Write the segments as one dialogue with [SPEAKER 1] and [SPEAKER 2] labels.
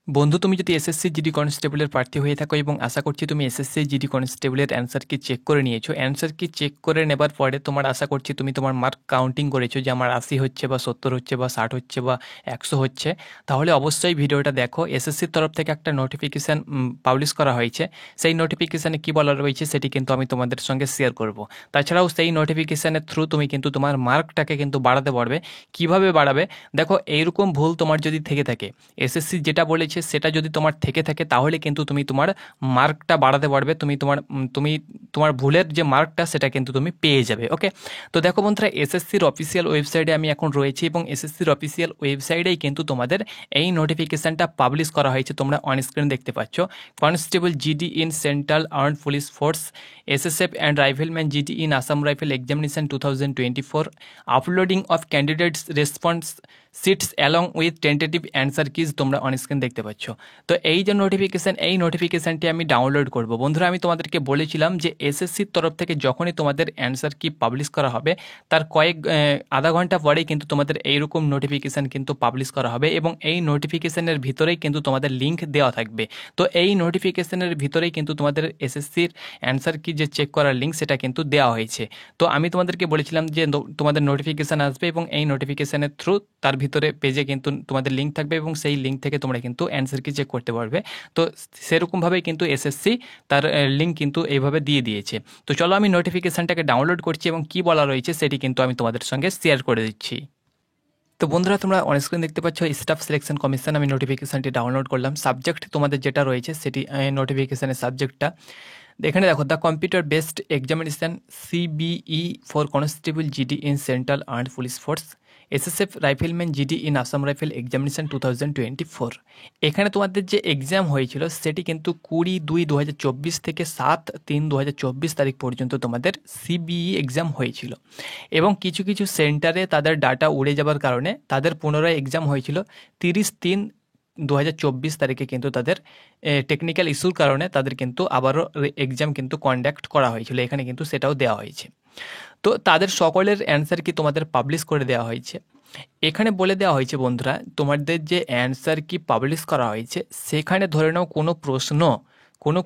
[SPEAKER 1] বন্ধু, তুমি যদি এসএসসি জিডি কনস্টেবলের প্রার্থী হয়ে থাকো এবং আশা করছি তুমি এসএসসি জিডি কনস্টেবলের অ্যান্সার কি চেক করে নিয়েছো, অ্যান্সার কি চেক করে নেবার পরে তোমার আশা করছি তুমি তোমার মার্ক কাউন্টিং করেছো যে আমার 80 হচ্ছে বা 70 হচ্ছে বা 60 হচ্ছে বা 100 হচ্ছে, তাহলে অবশ্যই ভিডিওটা দেখো। এসএসসির তরফ থেকে একটা নোটিফিকেশান পাবলিশ করা হয়েছে। সেই নোটিফিকেশানে কী বলা রয়েছে সেটি কিন্তু আমি তোমাদের সঙ্গে শেয়ার করব। তাছাড়াও সেই নোটিফিকেশানের থ্রু তুমি কিন্তু তোমার মার্কটাকে কিন্তু বাড়াতে পারবে। কিভাবে বাড়াবে? দেখো, এইরকম ভুল তোমার যদি থেকে থাকে, এসএসসি যেটা বলেছে সেটা যদি তোমার থেকে থাকে, তাহলে কিন্তু তুমি তোমার মার্কটা বাড়াতে পারবে। তুমি তোমার ভুলের যে মার্কটা সেটা কিন্তু তুমি পেয়ে যাবে। ওকে, তো দেখো বন্ধুরা, এসএসসির অফিসিয়াল ওয়েবসাইটে আমি এখন রয়েছি এবং এসএসসির অফিসিয়াল ওয়েবসাইটেই কিন্তু তোমাদের এই নোটিফিকেশানটা পাবলিশ করা হয়েছে। তোমরা অন স্ক্রিন দেখতে পাচ্ছ, constable GD in central armed police force, SSF and rifleman GD in Assam rifle examination 2024, uploading of candidates response sheets along with tentative answer keys. তোমরা অন স্ক্রিন দেখতে পাচ্ছ। তো এই যে নোটিফিকেশান, এই নোটিফিকেশানটি আমি ডাউনলোড করব। বন্ধুরা, আমি তোমাদেরকে বলেছিলাম যে এসএসসির তরফ থেকে যখনই তোমাদের অ্যান্সার কি পাবলিশ করা হবে, তার আধা ঘন্টা পরেই কিন্তু তোমাদের এইরকম নোটিফিকেশান কিন্তু পাবলিশ করা হবে এবং এই নোটিফিকেশানের ভিতরেই কিন্তু তোমাদের লিঙ্ক দেওয়া থাকবে। তো এই নোটিফিকেশানের ভিতরেই কিন্তু তোমাদের এসএসসির অ্যান্সার কি যে চেক করার লিঙ্ক সেটা কিন্তু দেওয়া হয়েছে। তো আমি তোমাদেরকে বলেছিলাম যে তোমাদের নোটিফিকেশান আসবে এবং এই নোটিফিকেশানের থ্রু তার ভিতরে পেজে কিন্তু তোমাদের লিঙ্ক থাকবে এবং সেই লিঙ্ক থেকে তোমরা কিন্তু অ্যান্সার কি চেক করতে পারবে। তো সেরকমভাবেই কিন্তু এসএসসি তার লিঙ্ক কিন্তু এইভাবে দিয়ে দিয়েছে। তো চলো আমি নোটিফিকেশানটাকে ডাউনলোড করছি এবং কি বলা রয়েছে সেটি কিন্তু আমি তোমাদের সঙ্গে শেয়ার করে দিচ্ছি। তো বন্ধুরা, তোমরা অন স্ক্রিন দেখতে পাচ্ছ স্টাফ সিলেকশন কমিশন। আমি নোটিফিকেশানটি ডাউনলোড করলাম। সাবজেক্ট তোমাদের যেটা রয়েছে সেটি নোটিফিকেশানের সাবজেক্টটা এখানে দেখো, the computer based examination CBE for constable GD in central armed police force, SSF rifleman GD in Assam rifle examination 2024। এখানে তোমাদের যে এক্সাম হয়েছিল সেটি কিন্তু 20/2/2024 থেকে 7/3/2024 তারিখ পর্যন্ত তোমাদের সিবিই এক্সাম হয়েছিল এবং কিছু কিছু সেন্টারে তাদের ডাটা উড়ে যাবার কারণে তাদের পুনরায় এক্সাম হয়েছিল 30/3/2024 তারিখে। কিন্তু তাদের টেকনিক্যাল ইস্যুর কারণে তাদের কিন্তু আবারও এক্সাম কিন্তু কন্ডাক্ট করা হয়েছিল, এখানে কিন্তু সেটাও দেওয়া হয়েছে। তো তাদের সকলের অ্যান্সার কি তোমাদের পাবলিশ করে দেওয়া হয়েছে। এখানে বলে দেওয়া হয়েছে বন্ধুরা, তোমাদের যে অ্যান্সার কি পাবলিশ করা হয়েছে সেখানে ধরে নাও কোনো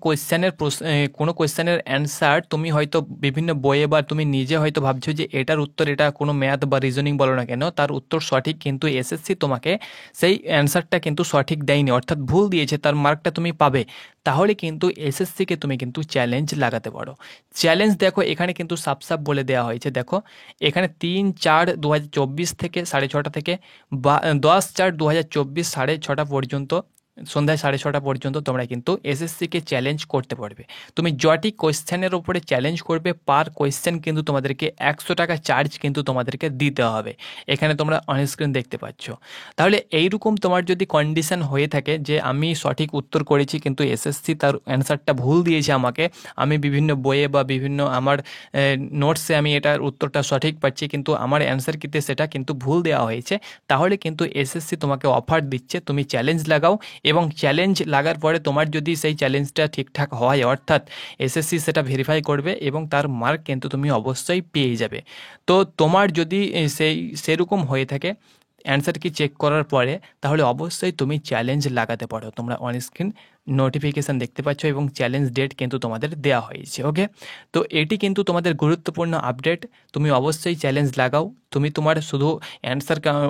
[SPEAKER 1] কোয়েশ্চেনের অ্যান্সার তুমি হয়তো বিভিন্ন বইয়ে বা তুমি নিজে হয়তো ভাবছো যে এটার উত্তর, এটা কোনো ম্যাথ বা রিজনিং বলো না কেন, তার উত্তর সঠিক, কিন্তু এসএসসি তোমাকে সেই অ্যান্সারটা কিন্তু সঠিক দেয়নি, অর্থাৎ ভুল দিয়েছে, তার মার্কটা তুমি পাবে। তাহলে কিন্তু এসএসসিকে তুমি কিন্তু চ্যালেঞ্জ লাগাতে পারো। চ্যালেঞ্জ দেখো এখানে কিন্তু সাফ সাফ বলে দেওয়া হয়েছে। দেখো এখানে 3/4/2024 থেকে 6:30 থেকে 10/4/2024 6:30 পর্যন্ত, সন্ধ্যায় 6:30 পর্যন্ত তোমরা কিন্তু এসএসসিকে চ্যালেঞ্জ করতে পারবে। তুমি যটি কোয়েশ্চেনের ওপরে চ্যালেঞ্জ করবে, পার কোয়েশ্চেন কিন্তু তোমাদেরকে 100 টাকা চার্জ কিন্তু তোমাদেরকে দিতে হবে। এখানে তোমরা অনস্ক্রিন দেখতে পাচ্ছ। তাহলে এইরকম তোমার যদি কন্ডিশন হয়ে থাকে যে আমি সঠিক উত্তর করেছি কিন্তু এসএসসি তার অ্যান্সারটা ভুল দিয়েছে আমাকে, আমি বিভিন্ন বইয়ে বা বিভিন্ন আমার নোটসে আমি এটার উত্তরটা সঠিক পাচ্ছি কিন্তু আমার অ্যান্সার কিতে সেটা কিন্তু ভুল দেওয়া হয়েছে, তাহলে কিন্তু এসএসসি তোমাকে অফার দিচ্ছে তুমি চ্যালেঞ্জ লাগাও এবং চ্যালেঞ্জ লাগার পরে তোমার যদি সেই চ্যালেঞ্জটা ঠিকঠাক হয়, অর্থাৎ এসএসসি সেটা ভেরিফাই করবে এবং তার মার্ক কিন্তু তুমি অবশ্যই পেয়ে যাবে। তো তোমার যদি সেরকম হয়ে থাকে অ্যান্সার কি চেক করার পরে, তাহলে অবশ্যই তুমি চ্যালেঞ্জ লাগাতে পারো। তোমরা অন স্ক্রিন নোটিফিকেশান দেখতে পাচ্ছ এবং চ্যালেঞ্জ ডেট কিন্তু তোমাদের দেওয়া হয়েছে। ওকে, তো এটি কিন্তু তোমাদের গুরুত্বপূর্ণ আপডেট। তুমি অবশ্যই চ্যালেঞ্জ লাগাও। তুমি তোমার শুধু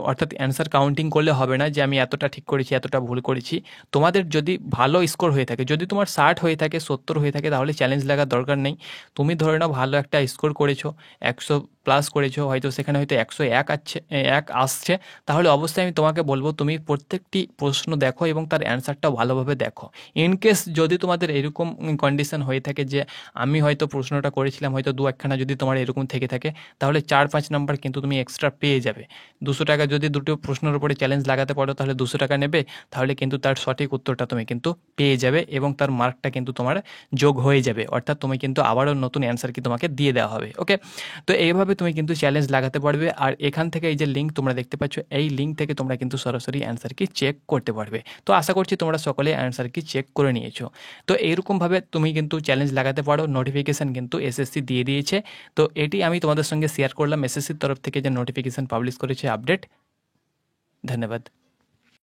[SPEAKER 1] অর্থাৎ অ্যান্সার কাউন্টিং করলে হবে না যে আমি এতটা ঠিক করেছি এতটা ভুল করেছি। তোমাদের যদি ভালো স্কোর হয়ে থাকে, যদি তোমার 60 হয়ে থাকে 70 হয়ে থাকে, তাহলে চ্যালেঞ্জ লাগার দরকার নেই। তুমি ধরে নাও ভালো একটা স্কোর করেছো, 100+ করেছো, হয়তো সেখানে হয়তো 101 আসছে, তাহলে অবশ্যই আমি তোমাকে বলবো তুমি প্রত্যেকটি প্রশ্ন দেখো এবং তার অ্যান্সারটাও ভালোভাবে দেখো। ইনকেস যদি তোমাদের এরকম কন্ডিশন হয়ে থাকে যে আমি হয়তো প্রশ্নটা করেছিলাম, হয়তো 2-1খানা যদি তোমার এরকম থেকে থাকে, তাহলে 4-5 নাম্বার কিন্তু তুমি এক্সট্রা পেয়ে যাবে। 200 টাকা যদি দুটো প্রশ্নের উপরে চ্যালেঞ্জ লাগাতে পারো তাহলে 200 টাকা নেবে, তাহলে কিন্তু তার সঠিক উত্তরটা তুমি কিন্তু পেয়ে যাবে এবং তার মার্কটা কিন্তু তোমার যোগ হয়ে যাবে, অর্থাৎ তুমি কিন্তু আবারও নতুন অ্যান্সার কি তোমাকে দিয়ে দেওয়া হবে। ওকে, তো এইভাবে তুমি কিন্তু চ্যালেঞ্জ লাগাতে পারবে। আর এখান থেকে এই যে লিঙ্ক তোমরা দেখতে পাচ্ছ, এই লিঙ্ক থেকে তোমরা কিন্তু সরাসরি অ্যান্সার কি চেক করতে পারবে। তো আশা করছি তোমরা সকলে অ্যান্সার কি চেক করে নিয়েছো। তো এইরকমভাবে তুমি কিন্তু চ্যালেঞ্জ লাগাতে পারো। নোটিফিকেশান কিন্তু এসএসসি দিয়ে দিয়েছে। তো এটি আমি তোমাদের সঙ্গে শেয়ার করলাম এসএসসির তরফ থেকে যে নোটিফিকেশান পাবলিশ করেছে আপডেট। ধন্যবাদ।